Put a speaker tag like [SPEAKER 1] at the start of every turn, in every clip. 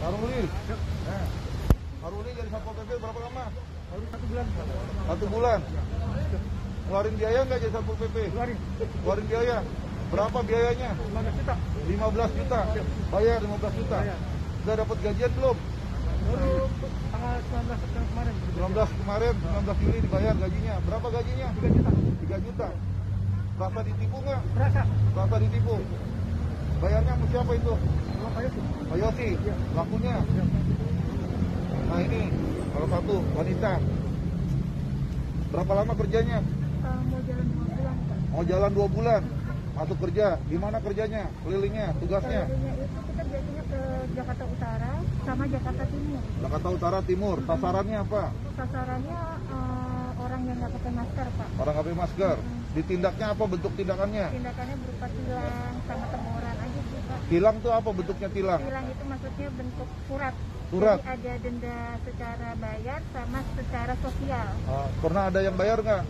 [SPEAKER 1] Haruli. Nah, Haruli jadi Satpol PP berapa lama?
[SPEAKER 2] Baru 1 bulan.
[SPEAKER 1] 1 bulan. Ngeluarin biaya nggak jadi Satpol PP? Ngeluarin biaya. Berapa biayanya?
[SPEAKER 2] 15 juta.
[SPEAKER 1] 15 juta. Bayar 15 juta. Sudah dapat gajian belum?
[SPEAKER 2] Baru tanggal 19 September kemarin.
[SPEAKER 1] 19 kemarin, 19 Juli dibayar gajinya. Berapa gajinya?
[SPEAKER 2] 3 juta.
[SPEAKER 1] 3 juta. Rasa ditipu nggak?
[SPEAKER 2] Berasa.
[SPEAKER 1] Rasa ditipu. Bayarnya sama siapa itu?
[SPEAKER 2] Pak Yosi.
[SPEAKER 1] Pak Yosi, lakunya. Nah ini, salah satu wanita. Berapa lama kerjanya?
[SPEAKER 2] Mau jalan 2 bulan, Pak.
[SPEAKER 1] Mau jalan 2 bulan. Masuk kerja. Di mana kerjanya? Kelilingnya, tugasnya?
[SPEAKER 2] Kelilingnya itu kita biasanya ke Jakarta Utara sama Jakarta Timur.
[SPEAKER 1] Jakarta Utara, Timur. Sasarannya apa?
[SPEAKER 2] Sasarannya orang yang nggak pakai masker, Pak.
[SPEAKER 1] Orang nggak pakai masker. Ditindaknya apa bentuk tindakannya?
[SPEAKER 2] Tindakannya berupa tilang sama teguran aja sih, Pak.
[SPEAKER 1] Tilang tuh apa bentuknya tilang?
[SPEAKER 2] Tilang itu maksudnya bentuk surat.
[SPEAKER 1] Surat?
[SPEAKER 2] Jadi ada denda secara bayar sama secara sosial.
[SPEAKER 1] Pernah ada yang bayar nggak?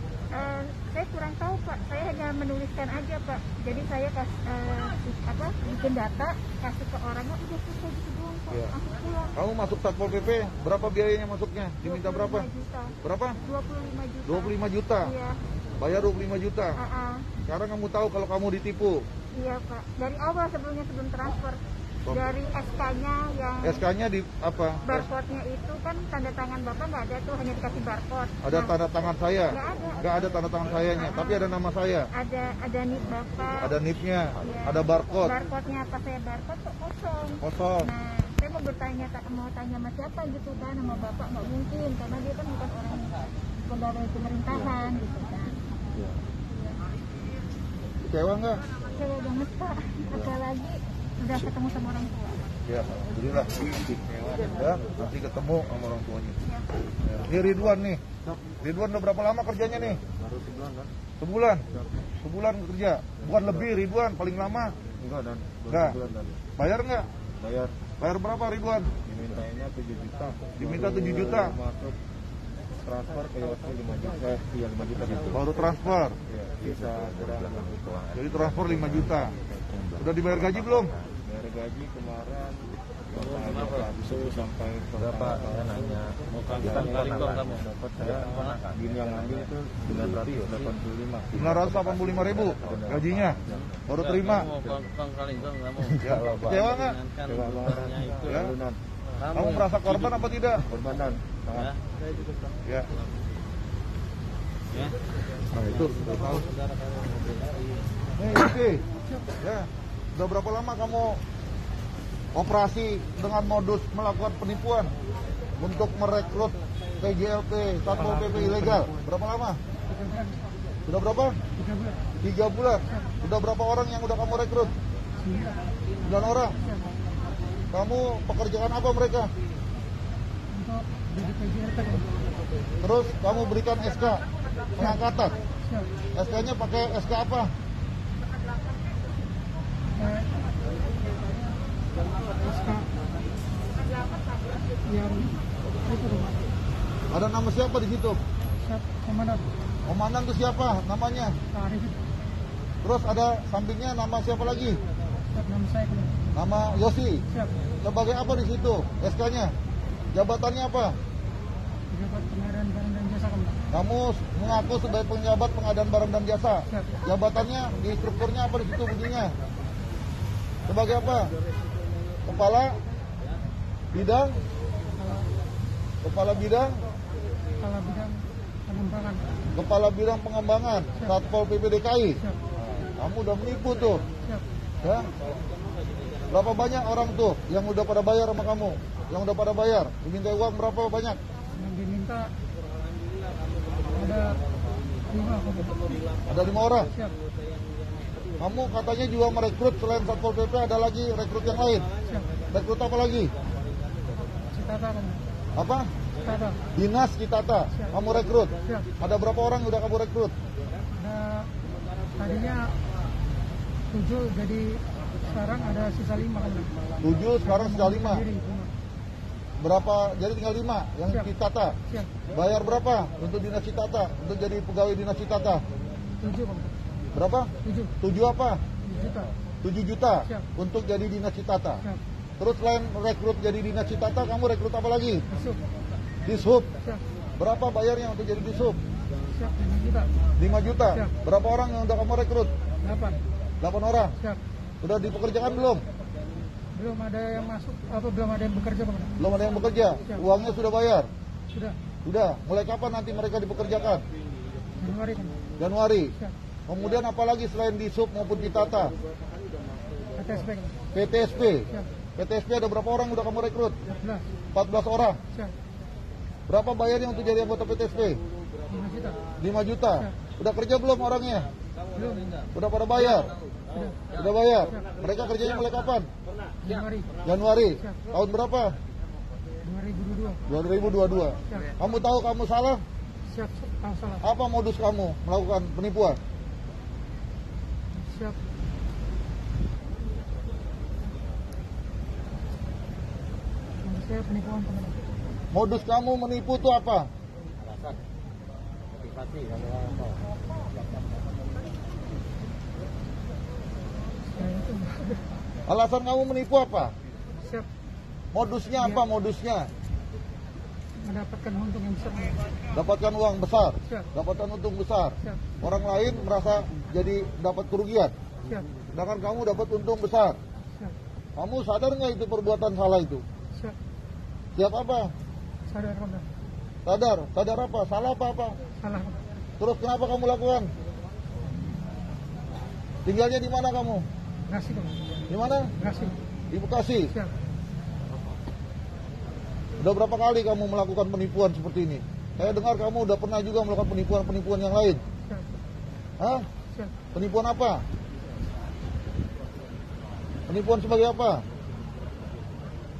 [SPEAKER 2] Saya kurang tahu, Pak. Saya hanya menuliskan aja, Pak. Jadi saya bikin data, kasih ke orangnya, udah selesai gitu doang, Pak.
[SPEAKER 1] Iya.
[SPEAKER 2] Aku pulang.
[SPEAKER 1] Kamu masuk Satpol PP, berapa biayanya masuknya? Diminta berapa?
[SPEAKER 2] 25 juta.
[SPEAKER 1] Berapa?
[SPEAKER 2] 25 juta.
[SPEAKER 1] 25 juta?
[SPEAKER 2] Iya.
[SPEAKER 1] Bayar 25 juta? Sekarang kamu tahu kalau kamu ditipu?
[SPEAKER 2] Iya, Pak. Dari awal sebelum transfer. Dari SK-nya yang...
[SPEAKER 1] SK-nya di apa?
[SPEAKER 2] Barcode-nya itu kan tanda tangan Bapak nggak ada tuh, hanya dikasih barcode.
[SPEAKER 1] Ada tanda tangan saya?
[SPEAKER 2] Nggak ada.
[SPEAKER 1] Nggak ada tanda tangan sayanya, tapi ada nama saya?
[SPEAKER 2] Ada NIP Bapak.
[SPEAKER 1] Ada NIP-nya?
[SPEAKER 2] Iya.
[SPEAKER 1] Ada barcode?
[SPEAKER 2] Barcode-nya apa saya barcode kok kosong.
[SPEAKER 1] Kosong?
[SPEAKER 2] Nah, saya mau tanya sama siapa gitu kan, sama Bapak nggak mungkin, karena dia kan bukan orang pegawai pemerintahan gitu kan.
[SPEAKER 1] Iya. Kecewa nggak?
[SPEAKER 2] Kecewa banget, Pak. Apalagi udah ketemu sama orang tua.
[SPEAKER 1] Ya, alhamdulillah. Ya, nanti ketemu sama orang tuanya. Ya. Ini Ridwan nih. Ridwan udah berapa lama kerjanya nih?
[SPEAKER 3] Baru sebulan kan?
[SPEAKER 1] Sebulan? Sebulan kerja? Bukan lebih Ridwan, paling lama?
[SPEAKER 3] Enggak dan
[SPEAKER 1] Enggak.
[SPEAKER 3] sebulan dan
[SPEAKER 1] Bayar nggak?
[SPEAKER 3] bayar.
[SPEAKER 1] Bayar berapa Ridwan?
[SPEAKER 3] Dimintanya 7 juta.
[SPEAKER 1] Diminta 7 juta?
[SPEAKER 3] Masuk transfer ke Yosi 5 juta. Iya 5 juta gitu.
[SPEAKER 1] Baru transfer?
[SPEAKER 3] Iya, bisa kurang 6 juta.
[SPEAKER 1] Jadi transfer 5 juta. Udah dibayar gaji belum?
[SPEAKER 3] Bayar gaji kemarin itu sampai
[SPEAKER 4] berapa? Saya nanya.
[SPEAKER 3] kita kali kamu dapat saya gini yang ambil itu
[SPEAKER 1] 985 ribu gajinya. Baru terima. Ya, kecewa nggak?
[SPEAKER 3] Coba kemarin
[SPEAKER 1] Ya.
[SPEAKER 3] lunan.
[SPEAKER 1] Kamu merasa korban apa tidak?
[SPEAKER 3] Korban dan sangat.
[SPEAKER 1] Ya. Nah itu udah tahu. Oke. Ya. Udah berapa lama kamu operasi dengan modus melakukan penipuan untuk merekrut PJLP, Satpol PP ilegal? Berapa lama? Sudah berapa? 3 bulan. Sudah berapa orang yang udah kamu rekrut? 9 orang. Kamu pekerjaan apa mereka? Terus kamu berikan SK pengangkatan. SK-nya pakai SK apa? Ada nama siapa di situ?
[SPEAKER 2] Komandan.
[SPEAKER 1] Komandan itu siapa namanya? Terus ada sampingnya nama siapa lagi?
[SPEAKER 2] Nama saya
[SPEAKER 1] Nama Yosi.
[SPEAKER 2] Siap.
[SPEAKER 1] Sebagai apa di situ? SK-nya? Jabatannya apa?
[SPEAKER 2] Pejabat pengadaan barang dan jasa, Komandan.
[SPEAKER 1] Kamu mengaku sebagai penjabat pengadaan barang dan jasa.
[SPEAKER 2] Siap.
[SPEAKER 1] Jabatannya di strukturnya apa di situ bunyinya? Sebagai apa? Kepala bidang? Kepala bidang?
[SPEAKER 2] Kepala bidang pengembangan.
[SPEAKER 1] Kepala bidang pengembangan Satpol PP DKI.
[SPEAKER 2] Siap.
[SPEAKER 1] Kamu udah menipu tuh.
[SPEAKER 2] Siap.
[SPEAKER 1] Ya? Berapa banyak orang tuh yang udah pada bayar sama kamu? Yang udah pada bayar? Diminta uang berapa banyak?
[SPEAKER 2] Yang diminta ada 5, Komandan.
[SPEAKER 1] Ada 5 orang.
[SPEAKER 2] Siap.
[SPEAKER 1] Kamu katanya juga merekrut selain Satpol PP ada lagi rekrut yang lain.
[SPEAKER 2] Siap.
[SPEAKER 1] Rekrut apa lagi?
[SPEAKER 2] Citata, Komandan.
[SPEAKER 1] Apa?
[SPEAKER 2] Citata.
[SPEAKER 1] Dinas Citata. Kamu rekrut.
[SPEAKER 2] Siap.
[SPEAKER 1] Ada berapa orang yang udah kamu rekrut?
[SPEAKER 2] Ada tadinya 7, jadi sekarang ada sisa 5, Komandan.
[SPEAKER 1] 7, sekarang sudah 5.
[SPEAKER 2] Sendiri, cuma.
[SPEAKER 1] Berapa? Jadi tinggal 5 yang
[SPEAKER 2] Siap.
[SPEAKER 1] Citata.
[SPEAKER 2] Siap.
[SPEAKER 1] Bayar berapa untuk Dinas Citata? Untuk jadi pegawai Dinas Citata?
[SPEAKER 2] 7, Komandan.
[SPEAKER 1] Berapa?
[SPEAKER 2] 7
[SPEAKER 1] 7 apa?
[SPEAKER 2] juta.
[SPEAKER 1] 7 juta
[SPEAKER 2] Siap.
[SPEAKER 1] untuk jadi Dinas Citata.
[SPEAKER 2] Siap.
[SPEAKER 1] Terus selain rekrut jadi dinas Citata, kamu rekrut apa lagi?
[SPEAKER 4] Masuk.
[SPEAKER 1] Dishub.
[SPEAKER 4] Siap.
[SPEAKER 1] Berapa bayarnya untuk jadi dishub?
[SPEAKER 4] Siap. 5 juta.
[SPEAKER 1] 5 juta.
[SPEAKER 4] Siap.
[SPEAKER 1] Berapa orang yang udah kamu rekrut?
[SPEAKER 4] 8.
[SPEAKER 1] 8 orang.
[SPEAKER 4] Siap.
[SPEAKER 1] Udah dipekerjakan belum?
[SPEAKER 4] Belum ada yang masuk, belum ada yang bekerja kemana?
[SPEAKER 1] Belum ada yang bekerja.
[SPEAKER 4] Siap.
[SPEAKER 1] Uangnya sudah bayar.
[SPEAKER 4] Sudah.
[SPEAKER 1] Sudah. Mulai kapan nanti mereka dipekerjakan?
[SPEAKER 4] Januari kan?
[SPEAKER 1] Januari.
[SPEAKER 4] Siap.
[SPEAKER 1] Kemudian apalagi selain dishub maupun Citata?
[SPEAKER 4] PTSP kan?
[SPEAKER 1] PTSP.
[SPEAKER 4] Siap.
[SPEAKER 1] PTSP ada berapa orang udah kamu rekrut?
[SPEAKER 4] 14.
[SPEAKER 1] 14 orang.
[SPEAKER 4] Siap.
[SPEAKER 1] Berapa bayarnya untuk jadi anggota PTSP?
[SPEAKER 4] 5 juta.
[SPEAKER 1] 5 juta. Udah kerja belum orangnya?
[SPEAKER 4] Belum.
[SPEAKER 1] Udah pada bayar?
[SPEAKER 4] Sudah.
[SPEAKER 1] Sudah bayar. Mereka kerjanya mulai kapan?
[SPEAKER 4] Januari.
[SPEAKER 1] Januari.
[SPEAKER 4] Siap.
[SPEAKER 1] Tahun berapa?
[SPEAKER 4] 2022.
[SPEAKER 1] 2022.
[SPEAKER 4] Siap.
[SPEAKER 1] Kamu tahu kamu salah?
[SPEAKER 4] Siap. Tahu salah.
[SPEAKER 1] Apa modus kamu melakukan penipuan?
[SPEAKER 4] Siap. Saya penipuan teman.
[SPEAKER 1] Modus kamu menipu itu apa?
[SPEAKER 4] Saya itu
[SPEAKER 1] Alasan kamu menipu apa?
[SPEAKER 4] siap
[SPEAKER 1] Modusnya apa modusnya?
[SPEAKER 4] mendapatkan untung yang besar.
[SPEAKER 1] Dapatkan uang besar,
[SPEAKER 4] Siap.
[SPEAKER 1] dapatkan untung besar.
[SPEAKER 4] Siap.
[SPEAKER 1] Orang lain merasa jadi dapat kerugian,
[SPEAKER 4] Siap.
[SPEAKER 1] sedangkan kamu dapat untung besar.
[SPEAKER 4] Siap.
[SPEAKER 1] Kamu sadar nggak itu perbuatan salah itu?
[SPEAKER 4] Siap.
[SPEAKER 1] Siap apa?
[SPEAKER 4] Sadar Komandan.
[SPEAKER 1] Sadar, sadar apa? Salah apa?
[SPEAKER 4] Salah.
[SPEAKER 1] Terus kenapa kamu lakukan? Tinggalnya di mana kamu?
[SPEAKER 4] Bekasi Komandan.
[SPEAKER 1] Di mana?
[SPEAKER 4] Bekasi.
[SPEAKER 1] Di Bekasi.
[SPEAKER 4] Siap.
[SPEAKER 1] Udah berapa kali kamu melakukan penipuan seperti ini? Saya dengar kamu udah pernah juga melakukan penipuan-penipuan yang lain.
[SPEAKER 4] Siap.
[SPEAKER 1] Hah?
[SPEAKER 4] Siap.
[SPEAKER 1] Penipuan apa? Penipuan sebagai apa?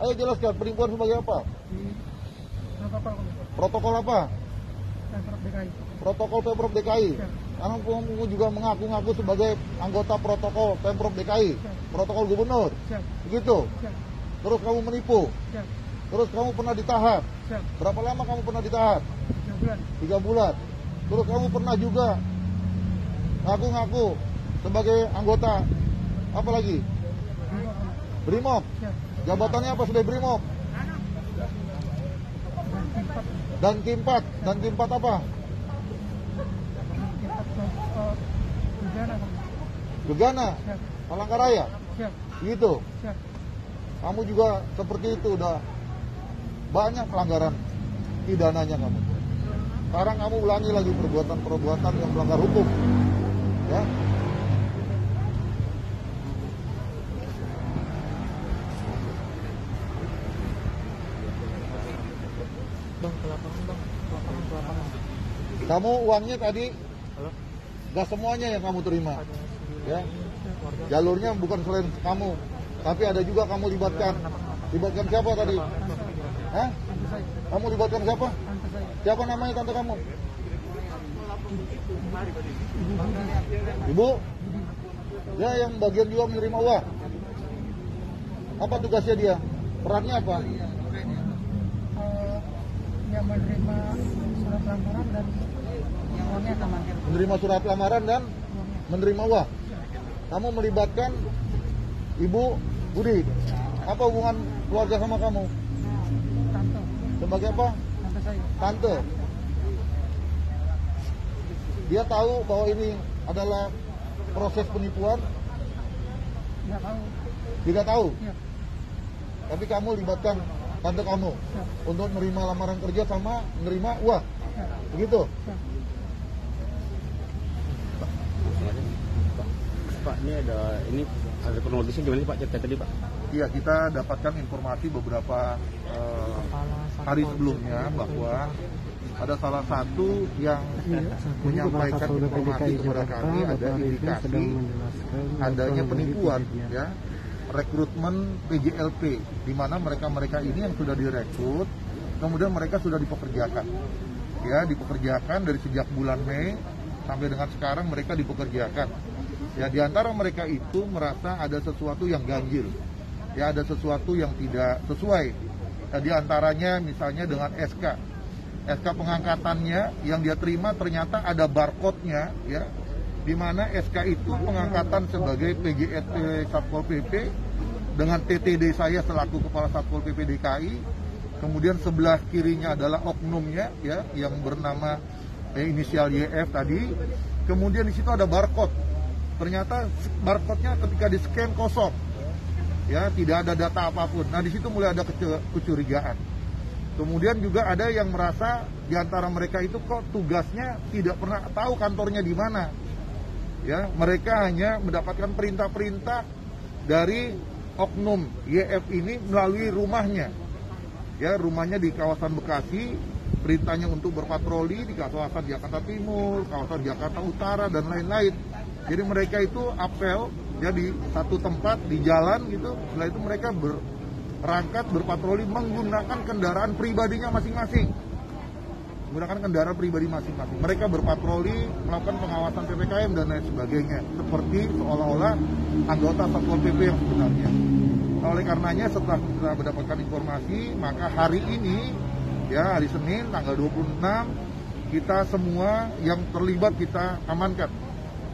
[SPEAKER 1] Ayo jelaskan, penipuan sebagai apa?
[SPEAKER 4] Di protokol Komandan.
[SPEAKER 1] Protokol apa?
[SPEAKER 4] Pemprov DKI.
[SPEAKER 1] Protokol Pemprov DKI.
[SPEAKER 4] Siap.
[SPEAKER 1] Karena kamu juga mengaku-ngaku sebagai anggota protokol Pemprov DKI.
[SPEAKER 4] Siap.
[SPEAKER 1] Protokol gubernur.
[SPEAKER 4] Siap.
[SPEAKER 1] Begitu.
[SPEAKER 4] Siap.
[SPEAKER 1] Terus kamu menipu.
[SPEAKER 4] Siap.
[SPEAKER 1] Terus kamu pernah ditahan.
[SPEAKER 4] Siap.
[SPEAKER 1] Berapa lama kamu pernah ditahan?
[SPEAKER 4] 3 bulan.
[SPEAKER 1] 3 bulan. Terus kamu pernah juga ngaku-ngaku sebagai anggota apa lagi? Brimob.
[SPEAKER 4] Siap.
[SPEAKER 1] Jabatannya apa sebagai Brimob?
[SPEAKER 4] Dan Kimpat.
[SPEAKER 1] Dan Kimpat apa?
[SPEAKER 4] Kimpat Gegana Komandan.
[SPEAKER 1] Gegana,
[SPEAKER 4] Siap.
[SPEAKER 1] Palangkaraya.
[SPEAKER 4] Siap.
[SPEAKER 1] Gitu.
[SPEAKER 4] Siap.
[SPEAKER 1] Kamu juga seperti itu udah banyak pelanggaran pidananya kamu. Sekarang kamu ulangi lagi perbuatan-perbuatan yang melanggar hukum. Ya.
[SPEAKER 4] Bang, ke lapangan bang. Ke lapangan.
[SPEAKER 1] Kamu uangnya tadi gak semuanya yang kamu terima. Ya. Jalurnya bukan selain kamu, tapi ada juga kamu libatkan. Libatkan siapa tadi? Hah?
[SPEAKER 4] Tante saya.
[SPEAKER 1] Kamu libatkan siapa?
[SPEAKER 4] Tante saya.
[SPEAKER 1] Siapa namanya tante kamu?
[SPEAKER 4] Ibu.
[SPEAKER 1] Ibu? Ya, yang bagian juga menerima uang. Apa tugasnya dia? Perannya apa?
[SPEAKER 4] Yang menerima surat lamaran dan uangnya aman.
[SPEAKER 1] Menerima surat lamaran dan menerima uang. Kamu melibatkan Ibu Budi. Apa hubungan keluarga sama kamu?
[SPEAKER 4] Tante.
[SPEAKER 1] Sebagai apa?
[SPEAKER 4] Tante saya.
[SPEAKER 1] Tante. Dia tahu bahwa ini adalah proses penipuan?
[SPEAKER 4] Nggak tahu.
[SPEAKER 1] Tidak tahu.
[SPEAKER 4] Iya.
[SPEAKER 1] Tapi kamu libatkan tante kamu
[SPEAKER 4] Siap.
[SPEAKER 1] untuk menerima lamaran kerja sama menerima uang.
[SPEAKER 4] Siap.
[SPEAKER 1] Begitu?
[SPEAKER 4] Siap.
[SPEAKER 3] Pak, ini ada kronologisnya gimana sih Pak cerita tadi Pak?
[SPEAKER 1] Iya, kita dapatkan informasi beberapa hari sebelumnya bahwa ada salah satu yang menyampaikan informasi kepada kami ada indikasi adanya penipuan, ya, rekrutmen PJLP, di mana mereka ini yang sudah direkrut, kemudian mereka sudah dipekerjakan, ya, dipekerjakan dari sejak bulan Mei sampai dengan sekarang mereka dipekerjakan. Ya, di antara mereka itu merasa ada sesuatu yang ganjil, ya, ada sesuatu yang tidak sesuai. Ya, di antaranya misalnya dengan SK pengangkatannya yang dia terima ternyata ada barcode-nya, ya, di mana SK itu pengangkatan sebagai PJLP Satpol PP dengan TTD saya selaku Kepala Satpol PP DKI. Kemudian sebelah kirinya adalah oknumnya ya yang bernama inisial YF tadi. Kemudian di situ ada barcode. Ternyata barcode-nya ketika di-scan kosong. Ya, tidak ada data apapun. Nah, di situ mulai ada kecurigaan. Kemudian juga ada yang merasa di antara mereka itu kok tugasnya tidak pernah tahu kantornya di mana. Ya, mereka hanya mendapatkan perintah-perintah dari oknum YF ini melalui rumahnya. Ya, rumahnya di kawasan Bekasi, perintahnya untuk berpatroli di kawasan Jakarta Timur, kawasan Jakarta Utara dan lain-lain. Jadi mereka itu apel ya di satu tempat di jalan gitu. Setelah itu mereka berangkat berpatroli menggunakan kendaraan pribadinya masing-masing. Menggunakan kendaraan pribadi masing-masing. Mereka berpatroli, melakukan pengawasan PPKM dan lain sebagainya. Seperti seolah-olah anggota Satpol PP yang sebenarnya. Nah, oleh karenanya setelah kita mendapatkan informasi, maka hari ini, ya hari Senin tanggal 26, kita semua yang terlibat kita amankan.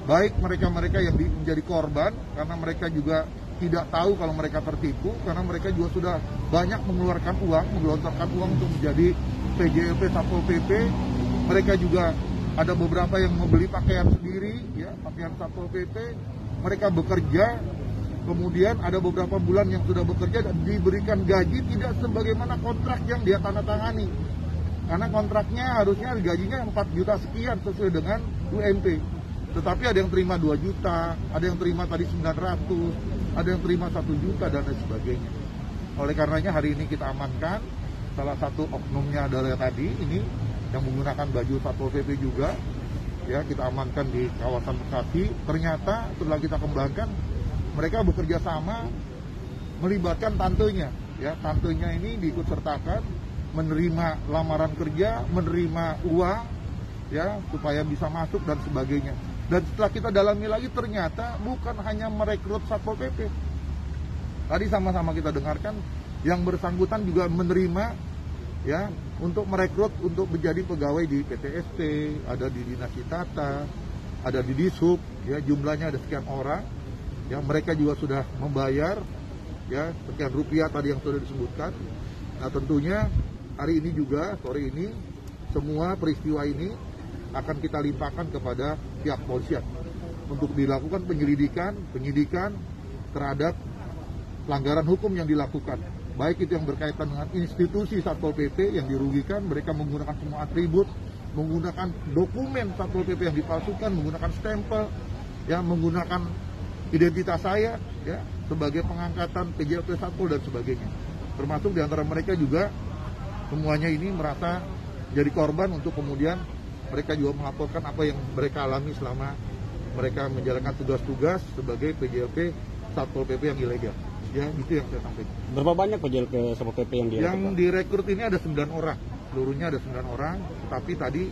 [SPEAKER 1] Baik mereka-mereka yang menjadi korban, karena mereka juga tidak tahu kalau mereka tertipu, karena mereka juga sudah banyak mengeluarkan uang, menggelontorkan uang untuk menjadi PJLP Satpol PP. Mereka juga ada beberapa yang membeli pakaian sendiri, ya pakaian Satpol PP. Mereka bekerja, kemudian ada beberapa bulan yang sudah bekerja dan diberikan gaji tidak sebagaimana kontrak yang dia tanda tangani. Karena kontraknya harusnya gajinya 4 juta sekian sesuai dengan UMP. Tetapi ada yang terima 2 juta, ada yang terima tadi 900, ada yang terima 1 juta dan lain sebagainya. Oleh karenanya hari ini kita amankan salah satu oknumnya adalah tadi ini yang menggunakan baju Satpol PP juga. Ya, kita amankan di kawasan Bekasi. Ternyata setelah kita kembangkan mereka bekerja sama melibatkan tantenya. Ya, tantenya ini diikutsertakan menerima lamaran kerja, menerima uang ya supaya bisa masuk dan sebagainya. Dan setelah kita dalami lagi ternyata bukan hanya merekrut Satpol PP. Tadi sama-sama kita dengarkan yang bersangkutan juga menerima ya untuk merekrut untuk menjadi pegawai di PTSP, ada di Dinas Tata, ada di Dishub, ya jumlahnya ada sekian orang. Ya mereka juga sudah membayar ya sekian rupiah tadi yang sudah disebutkan. Nah tentunya hari ini juga sore ini semua peristiwa ini akan kita limpahkan kepada pihak polisian untuk dilakukan penyidikan terhadap pelanggaran hukum yang dilakukan. Baik itu yang berkaitan dengan institusi Satpol PP yang dirugikan, mereka menggunakan semua atribut, menggunakan dokumen Satpol PP yang dipalsukan, menggunakan stempel, ya menggunakan identitas saya ya sebagai pengangkatan PJLP Satpol dan sebagainya. Termasuk di antara mereka juga semuanya ini merasa jadi korban untuk kemudian mereka juga melaporkan apa yang mereka alami selama mereka menjalankan tugas-tugas sebagai PJLP Satpol PP yang ilegal. Ya, itu yang saya sampaikan.
[SPEAKER 5] Berapa banyak PJLP Satpol PP yang direkrut?
[SPEAKER 1] Yang direkrut ini ada 9 orang. Seluruhnya ada 9 orang, tapi tadi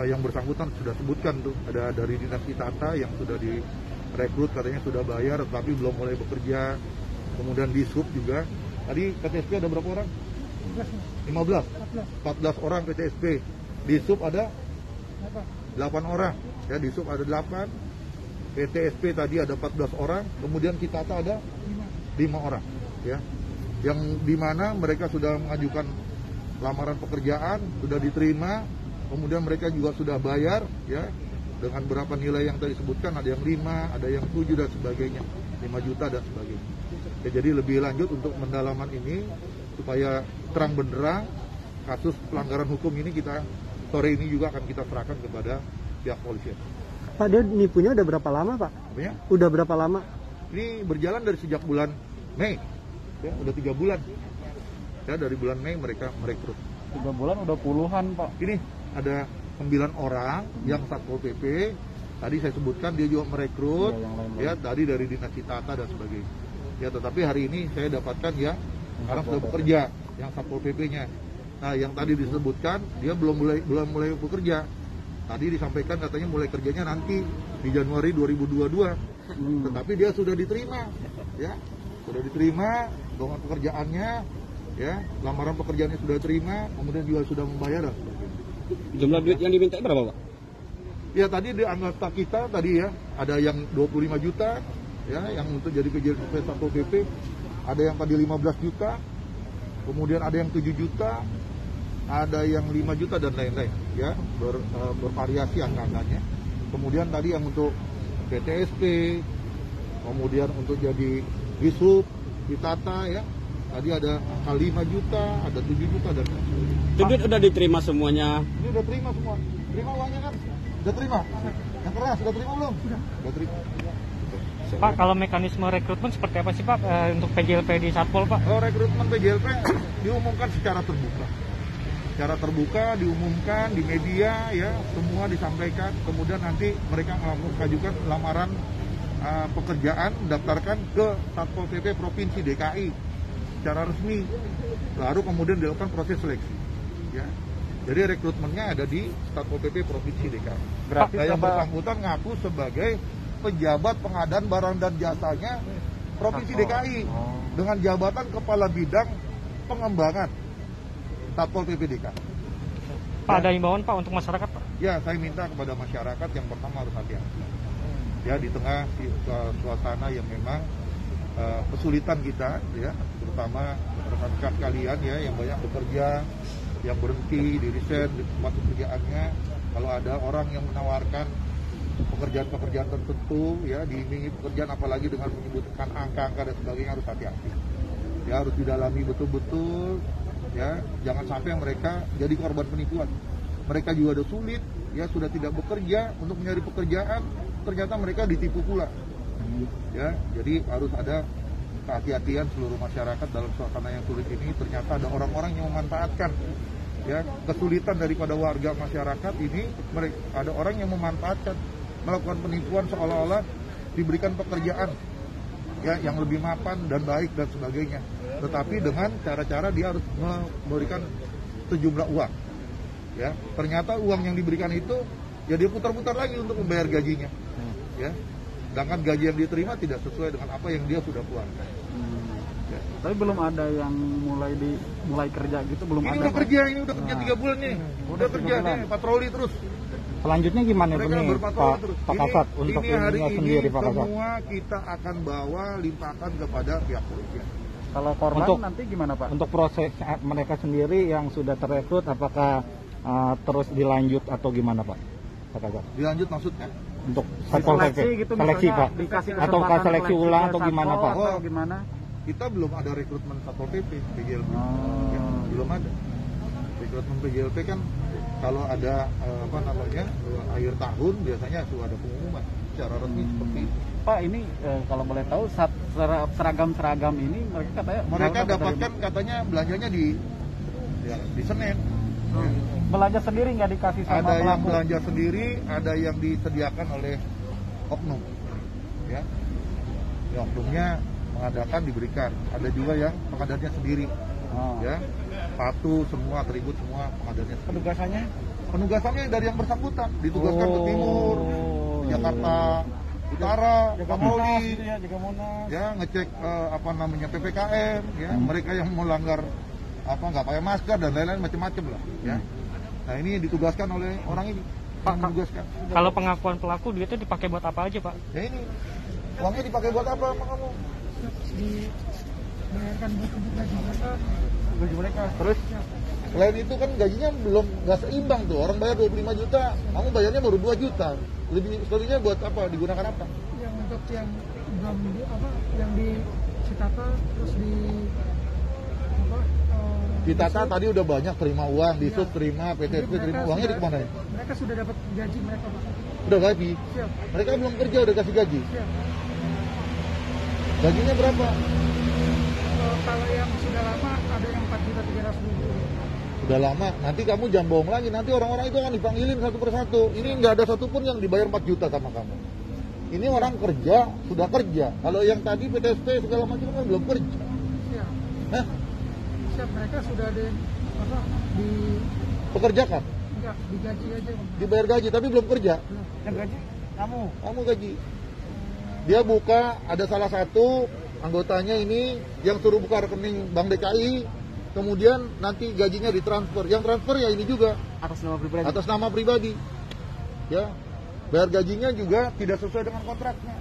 [SPEAKER 1] yang bersangkutan sudah sebutkan tuh, ada dari Dinas Tata yang sudah direkrut katanya sudah bayar tapi belum mulai bekerja. Kemudian di Sub juga. Tadi PTSP ada berapa orang? 15. 14 orang PTSP. Di Sub ada 8 orang, ya di Sub ada 8, PTSP tadi ada 14 orang, kemudian Kitata ada 5 orang, ya, yang dimana mereka sudah mengajukan lamaran pekerjaan, sudah diterima, kemudian mereka juga sudah bayar, ya, dengan berapa nilai yang tadi disebutkan, ada yang 5, ada yang 7 dan sebagainya, 5 juta dan sebagainya. Ya, jadi lebih lanjut untuk pendalaman ini supaya terang benderang kasus pelanggaran hukum ini kita sore ini juga akan kita serahkan kepada pihak polisian.
[SPEAKER 6] Pak, dia nipunya udah berapa lama, Pak?
[SPEAKER 1] Apanya?
[SPEAKER 6] Udah berapa lama?
[SPEAKER 1] Ini berjalan dari sejak bulan Mei, ya udah 3 bulan. Ya dari bulan Mei mereka merekrut.
[SPEAKER 3] 3 bulan udah puluhan, Pak.
[SPEAKER 1] Ini ada 9 orang yang Satpol PP. Tadi saya sebutkan dia juga merekrut, ya tadi dari Dinas Tata dan sebagainya. Ya tetapi hari ini saya dapatkan ya sekarang sudah bekerja yang Satpol PP-nya. Nah, yang tadi disebutkan dia belum mulai bekerja. Tadi disampaikan katanya mulai kerjanya nanti di Januari 2022. Tetapi dia sudah diterima, ya. Sudah diterima dengan pekerjaannya, ya. Lamaran pekerjaannya sudah diterima, kemudian juga sudah membayar.
[SPEAKER 5] Jumlah duit yang diminta berapa, Pak?
[SPEAKER 1] Ya, tadi di anggota kita tadi ya, ada yang 25 juta, ya, yang untuk jadi PJLP Satpol PP. ada yang tadi 15 juta, kemudian ada yang 7 juta, ada yang 5 juta dan lain-lain, ya, bervariasi angka-angkanya. Kemudian tadi yang untuk PTSP, kemudian untuk jadi Disub, ditata, ya, tadi ada angka 5 juta, ada 7 juta dan lain-lain.
[SPEAKER 5] Itu duit udah diterima semuanya.
[SPEAKER 1] Ini udah terima semua, terima uangnya kan? Udah terima? Yang keras, udah terima belum? Udah terima.
[SPEAKER 4] Pak, kalau mekanisme rekrutmen seperti apa sih Pak untuk PJLP di Satpol Pak?
[SPEAKER 1] Kalau rekrutmen PJLP diumumkan secara terbuka. Secara terbuka diumumkan di media, ya, semua disampaikan. Kemudian nanti mereka mengajukan lamaran pekerjaan, daftarkan ke Satpol PP Provinsi DKI secara resmi. Baru kemudian dilakukan proses seleksi. Ya. Jadi rekrutmennya ada di Satpol PP Provinsi DKI.
[SPEAKER 3] Berarti
[SPEAKER 1] yang bersangkutan ngaku sebagai pejabat pengadaan barang dan jasanya Provinsi DKI dengan jabatan Kepala Bidang Pengembangan Satpol PP DKI.
[SPEAKER 4] Pak, ada himbauan Pak untuk masyarakat Pak?
[SPEAKER 1] Ya, saya minta kepada masyarakat yang pertama harus hati-hati. Ya, di tengah suasana yang memang kesulitan kita, ya, terutama rekan-rekan kalian, ya, yang banyak bekerja, yang berhenti di resign di tempat pekerjaannya. Kalau ada orang yang menawarkan pekerjaan-pekerjaan tertentu, ya, diiming pekerjaan, apalagi dengan menyebutkan angka-angka dan sebagainya, harus hati-hati. Ya, harus didalami betul-betul, ya, jangan sampai mereka jadi korban penipuan. Mereka juga ada sulit, ya, sudah tidak bekerja untuk mencari pekerjaan, ternyata mereka ditipu pula. Ya, jadi harus ada kehati-hatian seluruh masyarakat dalam suasana yang sulit ini. Ternyata ada orang-orang yang memanfaatkan, ya, kesulitan daripada warga masyarakat ini. Mereka ada orang yang memanfaatkan, melakukan penipuan seolah-olah diberikan pekerjaan, ya, yang lebih mapan dan baik dan sebagainya. Tetapi dengan cara-cara dia harus memberikan sejumlah uang, ya. Ternyata uang yang diberikan itu, ya, dia putar-putar lagi untuk membayar gajinya, ya. Sedangkan gaji yang diterima tidak sesuai dengan apa yang dia sudah keluarkan. Ya.
[SPEAKER 6] Tapi belum ada yang mulai kerja gitu, belum
[SPEAKER 1] Ini
[SPEAKER 6] ada.
[SPEAKER 1] udah kerja, ini udah kerja 3 bulan nih, udah kerja nih, patroli terus.
[SPEAKER 6] Selanjutnya gimana
[SPEAKER 1] Mereka
[SPEAKER 6] nih
[SPEAKER 1] berpatroli terus.
[SPEAKER 6] Pak Kasat untuk
[SPEAKER 1] ini hari
[SPEAKER 6] ininya
[SPEAKER 1] ini
[SPEAKER 6] sendiri Pak Kasat?
[SPEAKER 1] semua kita akan bawa limpahkan kepada pihak polisian.
[SPEAKER 6] Kalau korban
[SPEAKER 7] Untuk-
[SPEAKER 6] nanti gimana Pak?
[SPEAKER 7] Untuk proses mereka sendiri yang sudah terekrut, apakah terus dilanjut atau gimana Pak? Pak Kasat?
[SPEAKER 1] Dilanjut maksudnya?
[SPEAKER 7] Untuk Satpol PP,
[SPEAKER 6] gitu,
[SPEAKER 7] seleksi
[SPEAKER 6] misalnya
[SPEAKER 7] Pak?
[SPEAKER 6] dikasih
[SPEAKER 7] Atau
[SPEAKER 6] kesempatan
[SPEAKER 7] seleksi ulang atau
[SPEAKER 6] Satpol
[SPEAKER 7] gimana Pak?
[SPEAKER 6] atau gimana?
[SPEAKER 1] Kita belum ada rekrutmen Satpol PP, PJLP.
[SPEAKER 6] Oh.
[SPEAKER 1] Ya, belum ada. Rekrutmen PJLP kan kalau ada akhir tahun biasanya sudah ada pengumuman secara resmi seperti itu.
[SPEAKER 6] Pak, ini kalau boleh tahu seragam-seragam ini mereka katanya
[SPEAKER 1] Mereka
[SPEAKER 6] dapat
[SPEAKER 1] dapatkan katanya belanjanya di Senin. Ya.
[SPEAKER 6] belanja sendiri nggak dikasih sama
[SPEAKER 1] Ada yang
[SPEAKER 6] pelaku?
[SPEAKER 1] belanja sendiri, ada yang disediakan oleh oknum, ya. Ya, oknumnya mengadakan diberikan. Ada juga yang pengadanya sendiri,
[SPEAKER 6] Oh.
[SPEAKER 1] ya. Sepatu semua, atribut semua pengadanya sendiri.
[SPEAKER 6] Penugasannya?
[SPEAKER 1] Penugasannya dari yang bersangkutan, ditugaskan ke timur, ke Jakarta Utara, patroli,
[SPEAKER 6] jaga Monas.
[SPEAKER 1] ya, ngecek PPKM, ya, mereka yang melanggar nggak pakai masker dan lain-lain macam-macam lah, ya. Nah, ini ditugaskan oleh orang ini, yang menugaskan.
[SPEAKER 4] Kalau pengakuan pelaku duitnya dipakai buat apa aja Pak?
[SPEAKER 1] Ya, ini uangnya dipakai buat apa sama kamu?
[SPEAKER 4] Bayarkan buat
[SPEAKER 1] Gaji mereka. Terus selain itu kan gajinya nggak seimbang tuh. Orang bayar 25 juta, kamu bayarnya baru 2 juta. Selebihnya buat apa? Digunakan apa?
[SPEAKER 4] yang untuk yang belum yang ditata terus
[SPEAKER 1] Ditata tadi udah banyak terima uang, disub terima, PTSP terima, uangnya di kemana ya?
[SPEAKER 4] mereka sudah dapat gaji mereka Pak.
[SPEAKER 1] Udah gaji.
[SPEAKER 4] Siap.
[SPEAKER 1] Mereka belum kerja udah kasih gaji.
[SPEAKER 4] Siap.
[SPEAKER 1] Gajinya berapa?
[SPEAKER 4] Kalau yang sudah lama ada yang 4.300.000.
[SPEAKER 1] Udah lama. Nanti kamu jangan bohong lagi. Nanti orang-orang itu akan dipanggilin satu persatu. Ini nggak ada satupun yang dibayar 4 juta sama kamu. Ini orang kerja, sudah kerja. Kalau yang tadi PTSP segala macam kan belum kerja.
[SPEAKER 4] Siap.
[SPEAKER 1] Hah?
[SPEAKER 4] Siap, mereka sudah ada
[SPEAKER 1] Pekerjakan.
[SPEAKER 4] enggak digaji aja.
[SPEAKER 1] Dibayar gaji tapi belum kerja.
[SPEAKER 6] Yang gaji
[SPEAKER 1] Kamu gaji. Dia buka, ada salah satu anggotanya ini yang suruh buka rekening Bank DKI, kemudian nanti gajinya ditransfer. Yang transfer ya ini juga
[SPEAKER 6] atas nama pribadi.
[SPEAKER 1] atas nama pribadi. Ya. Bayar gajinya juga tidak sesuai dengan kontraknya.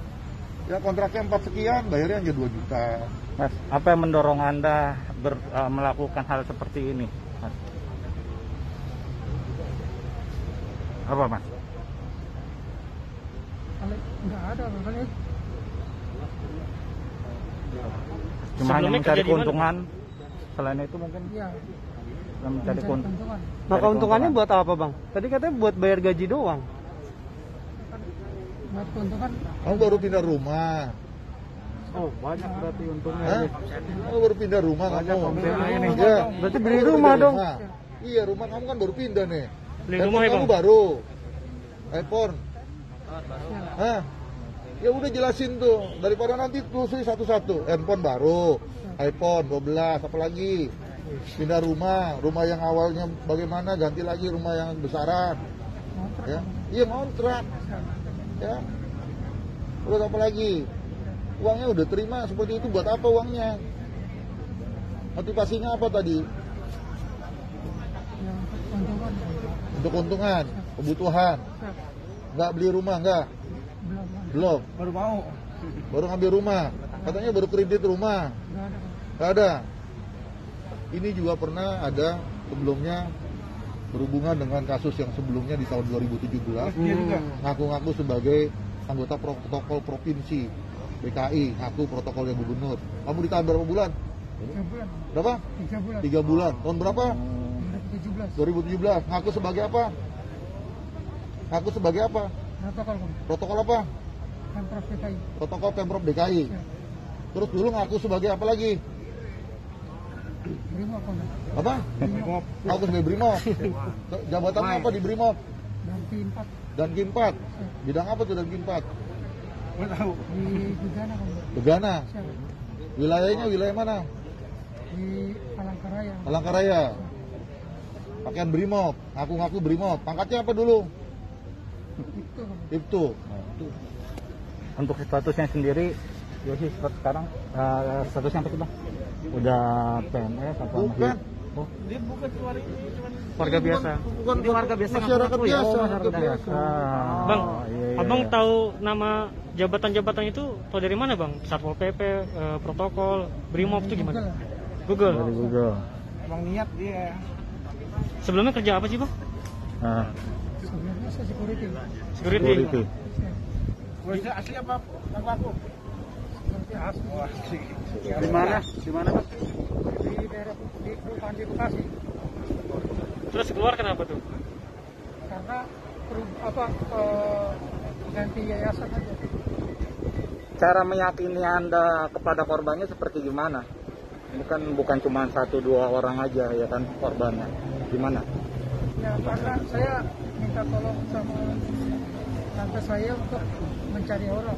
[SPEAKER 1] Ya kontraknya 4 sekian, bayarnya hanya 2 juta.
[SPEAKER 7] Mas, apa yang mendorong Anda melakukan hal seperti ini, Mas? Apa, Mas?
[SPEAKER 4] Kalau nggak ada makanya
[SPEAKER 7] Cuma hanya mencari keuntungan. Selain itu mungkin
[SPEAKER 4] ya
[SPEAKER 7] mencari keuntungan.
[SPEAKER 4] keuntungan.
[SPEAKER 8] Nah, keuntungannya buat apa, Bang? Tadi katanya buat bayar gaji doang.
[SPEAKER 4] Buat keuntungan
[SPEAKER 1] Kamu baru pindah rumah.
[SPEAKER 7] Oh, banyak berarti untungnya.
[SPEAKER 1] Hah? Kamu baru pindah rumah kamu.
[SPEAKER 7] ini.
[SPEAKER 1] Ya.
[SPEAKER 8] Berarti beli
[SPEAKER 1] Kamu baru
[SPEAKER 8] rumah
[SPEAKER 1] pindah
[SPEAKER 8] dong.
[SPEAKER 1] rumah. Iya, rumah kamu kan baru pindah nih.
[SPEAKER 8] Beli
[SPEAKER 1] Handphone
[SPEAKER 8] rumah ya,
[SPEAKER 1] kamu
[SPEAKER 8] Bang?
[SPEAKER 1] baru. iPhone. Hah? Ya udah jelasin tuh, daripada nanti telusuri satu-satu. Handphone baru, iPhone 12, apalagi pindah rumah yang awalnya bagaimana, ganti lagi rumah yang besaran. Ya, iya ngontrak. Ya, terus apa lagi? Uangnya udah terima seperti itu, buat apa uangnya? Motivasinya apa tadi?
[SPEAKER 4] yang keuntungan
[SPEAKER 1] Untuk keuntungan, kebutuhan. Nggak beli rumah, nggak?
[SPEAKER 4] belum
[SPEAKER 1] Belum.
[SPEAKER 4] baru mau
[SPEAKER 1] Baru ngambil rumah. Katanya baru kredit rumah.
[SPEAKER 4] nggak ada.
[SPEAKER 1] Nggak ada. Ini juga pernah ada sebelumnya berhubungan dengan kasus yang sebelumnya di tahun 2017. Ngaku-ngaku sebagai anggota protokol provinsi DKI, ngaku protokolnya gubernur. Kamu ditahan berapa bulan?
[SPEAKER 4] 3 bulan
[SPEAKER 1] Berapa?
[SPEAKER 4] 3 bulan
[SPEAKER 1] 3 bulan. Tahun berapa?
[SPEAKER 4] 2017
[SPEAKER 1] 2017. Ngaku sebagai apa? Ngaku sebagai apa?
[SPEAKER 4] protokol Bang.
[SPEAKER 1] Protokol apa?
[SPEAKER 4] Pemprov DKI
[SPEAKER 1] Protokol Pemprov DKI.
[SPEAKER 4] ya.
[SPEAKER 1] Terus dulu ngaku sebagai apa lagi?
[SPEAKER 4] Brimob Bang.
[SPEAKER 1] Apa? Ngaku sebagai Brimob. Jabatannya apa di Brimob?
[SPEAKER 4] dan P4
[SPEAKER 1] Dan K4. Bidang apa tuh dan K4?
[SPEAKER 4] di Gegana Bang.
[SPEAKER 1] Begana.
[SPEAKER 4] Siap.
[SPEAKER 1] Wilayahnya wilayah mana?
[SPEAKER 4] Di Palangkaraya
[SPEAKER 1] Palangkaraya. Pakaian Brimob, ngaku-ngaku Brimob. Pangkatnya apa dulu?
[SPEAKER 4] itu Bang.
[SPEAKER 1] Itu.
[SPEAKER 7] Untuk statusnya sendiri, Yosi sekarang statusnya apa sih, Bang? Udah PNS apa?
[SPEAKER 1] Bukan.
[SPEAKER 7] Oh,
[SPEAKER 8] Warga biasa.
[SPEAKER 1] Bukan warga biasa. Masyarakat biasa.
[SPEAKER 7] masyarakat biasa.
[SPEAKER 8] Bang,
[SPEAKER 7] iya, iya,
[SPEAKER 8] Abang
[SPEAKER 7] iya.
[SPEAKER 8] tahu nama jabatan-jabatan itu tahu dari mana, Bang? Satpol PP, protokol, Brimob itu gimana? Google.
[SPEAKER 7] Dari Google.
[SPEAKER 4] Emang niat dia
[SPEAKER 8] Sebelumnya kerja apa sih, Bang?
[SPEAKER 7] Nah,
[SPEAKER 4] sebelumnya saya security
[SPEAKER 8] Security.
[SPEAKER 7] security.
[SPEAKER 4] asli apa aku asli
[SPEAKER 7] Di mana? Di mana, Bang?
[SPEAKER 4] di daerah di perumahan di Bekasi
[SPEAKER 8] Terus keluar kenapa tuh?
[SPEAKER 4] karena ganti yayasan aja.
[SPEAKER 7] Cara meyakini Anda kepada korbannya seperti gimana? Bukan cuma 1-2 orang aja ya kan korbannya. Gimana?
[SPEAKER 4] Ya karena saya minta tolong sama tante saya untuk mencari orang.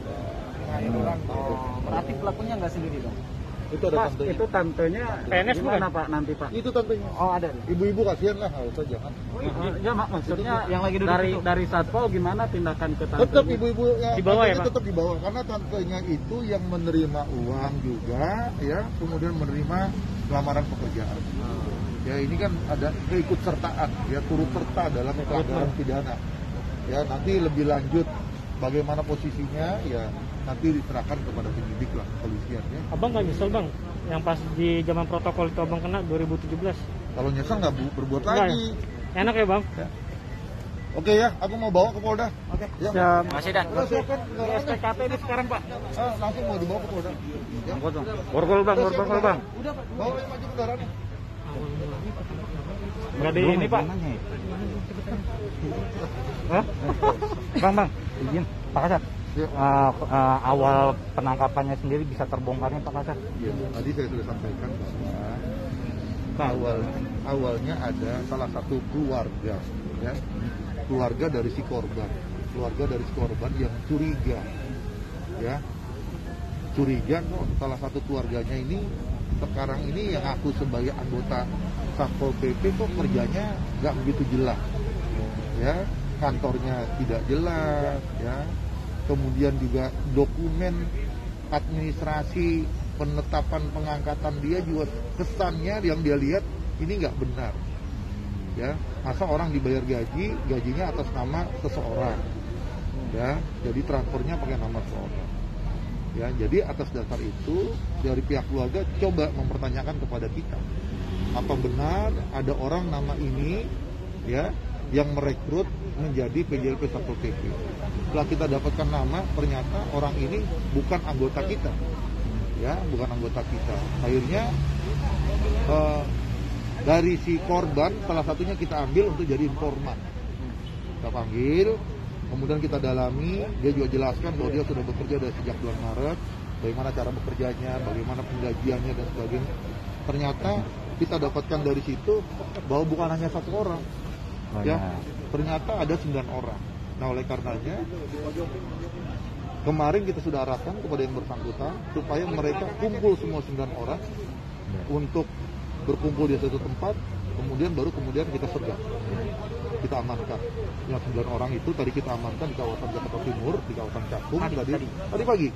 [SPEAKER 6] Berarti pelakunya nggak sendiri dong?
[SPEAKER 1] Itu ada
[SPEAKER 7] Pak,
[SPEAKER 1] tantenya.
[SPEAKER 7] itu tantenya
[SPEAKER 8] PNS
[SPEAKER 7] gimana Pak nanti Pak?
[SPEAKER 1] Itu tantenya.
[SPEAKER 7] Oh ada.
[SPEAKER 1] Ibu-ibu kasihan lah, nggak usah jangan.
[SPEAKER 7] Ya maksudnya
[SPEAKER 6] Yang lagi duduk
[SPEAKER 7] dari
[SPEAKER 6] itu.
[SPEAKER 7] dari satpol gimana tindakan ke tantenya?
[SPEAKER 1] Tetap ibu-ibu ya,
[SPEAKER 8] Di bawah ya,
[SPEAKER 1] tantenya
[SPEAKER 8] Pak?
[SPEAKER 1] tetap di bawah karena tantenya itu yang menerima uang juga ya, kemudian menerima lamaran pekerjaan. Ya ini kan ada keikutsertaan, ya turut serta dalam pelanggaran pidana. Ya nanti lebih lanjut bagaimana posisinya ya nanti diserahkan kepada penyidik lah kepolisian ya.
[SPEAKER 8] Abang nggak nyesel, Bang? Yang pas di zaman protokol itu Abang kena 2017.
[SPEAKER 1] Kalau nyesel nggak berbuat
[SPEAKER 8] Enggak
[SPEAKER 1] lagi.
[SPEAKER 8] Enak ya, Bang?
[SPEAKER 1] Oke ya, aku mau bawa ke Polda. Oke. Ya.
[SPEAKER 8] Siap.
[SPEAKER 6] Masih dan.
[SPEAKER 1] Udah siapkan kendaraannya.
[SPEAKER 7] SPKP ini sekarang Pak.
[SPEAKER 1] Langsung mau dibawa ke Polda. Ya.
[SPEAKER 7] Borgol Bang,
[SPEAKER 1] Udah,
[SPEAKER 7] borgol
[SPEAKER 1] siap,
[SPEAKER 7] Bang.
[SPEAKER 1] Udah, bawa yang maju kendaraannya.
[SPEAKER 8] Nggak di ini, Pak.
[SPEAKER 7] Hah? Bang, izin Pak Kasat.
[SPEAKER 1] Ya.
[SPEAKER 7] Awal penangkapannya sendiri bisa terbongkarnya Pak Kasat.
[SPEAKER 1] Ya, tadi saya sudah sampaikan bahwa awalnya ada salah satu keluarga, ya, keluarga dari si korban yang curiga, ya, curiga kok salah satu keluarganya ini sekarang ini yang aku sebagai anggota Satpol PP kok kerjanya nggak begitu jelas, ya, kantornya tidak jelas, ya. Kemudian juga dokumen administrasi penetapan pengangkatan dia juga kesannya yang dia lihat ini nggak benar, ya. Masa orang dibayar gajinya atas nama seseorang, ya, jadi transfernya pakai nama seseorang. Ya, jadi atas dasar itu dari pihak keluarga coba mempertanyakan kepada kita, apa benar ada orang nama ini ya yang merekrut menjadi PJLP Satpol PP. Setelah kita dapatkan nama, ternyata orang ini bukan anggota kita, ya bukan anggota kita. Akhirnya dari si korban salah satunya kita ambil untuk jadi informan. Kita panggil. Kemudian kita dalami, dia juga jelaskan bahwa dia sudah bekerja dari sejak bulan Maret, bagaimana cara bekerjanya, bagaimana penggajiannya dan sebagainya. Ternyata kita dapatkan dari situ bahwa bukan hanya satu orang, ya, ternyata ada 9 orang. Nah, oleh karenanya kemarin kita sudah arahkan kepada yang bersangkutan supaya mereka kumpul semua 9 orang untuk berkumpul di satu tempat, kemudian kita sergap. Kita amankan. Yang 9 orang itu tadi kita amankan di kawasan Jakarta Timur, di kawasan Cakung tadi pagi.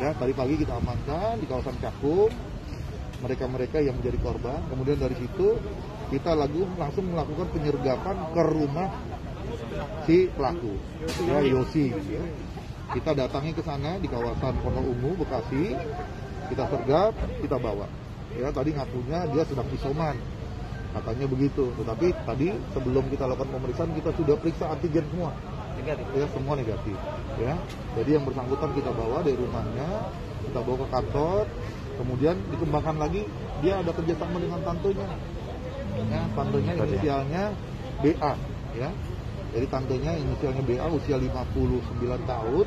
[SPEAKER 1] Ya, tadi pagi kita amankan di kawasan Cakung mereka yang menjadi korban. Kemudian dari situ kita langsung melakukan penyergapan ke rumah si pelaku, ya Yosi. Ya. Kita datangi ke sana di kawasan Pondok Ungu, Bekasi. Kita sergap, kita bawa. Ya, tadi ngakunya dia sedang isoman. Katanya begitu, tetapi tadi sebelum kita lakukan pemeriksaan kita sudah periksa antigen semua, negatif, ya semua negatif, ya. Jadi yang bersangkutan kita bawa dari rumahnya, kita bawa ke kantor, kemudian dikembangkan lagi, dia ada kerjasama dengan tantenya, ya, tantenya inisialnya BA, ya. Jadi tantenya inisialnya BA, usia 59 tahun,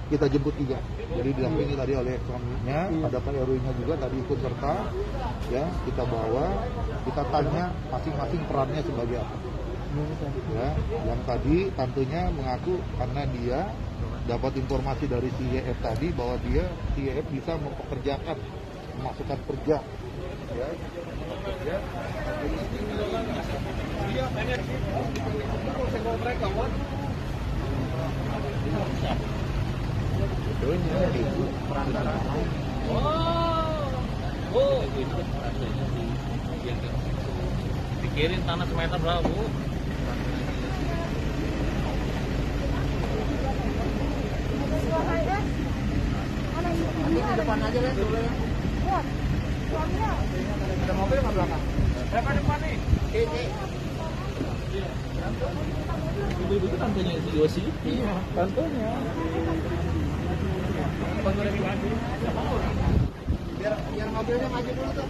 [SPEAKER 1] kita jemput 3. Jadi didampingi tadi oleh suaminya, ada Pak RW-nya juga tadi ikut serta, ya kita bawa, kita tanya masing-masing perannya sebagai apa. Ya, yang tadi tantenya mengaku karena dia dapat informasi dari si YF tadi bahwa si YF bisa mempekerjakan, memasukkan kerja, ya.
[SPEAKER 8] Pikirin tanah semeter berapa, Bu?
[SPEAKER 2] Nanti di depan aja lah dulu ya.
[SPEAKER 4] Ada mobil nggak belakang?
[SPEAKER 8] Depan nih. Ibu-ibu itu tantenya si Yosi?
[SPEAKER 4] Iya, tantenya.
[SPEAKER 8] Bang, udah dibantu.
[SPEAKER 4] Biar mobilnya maju dulu tuh.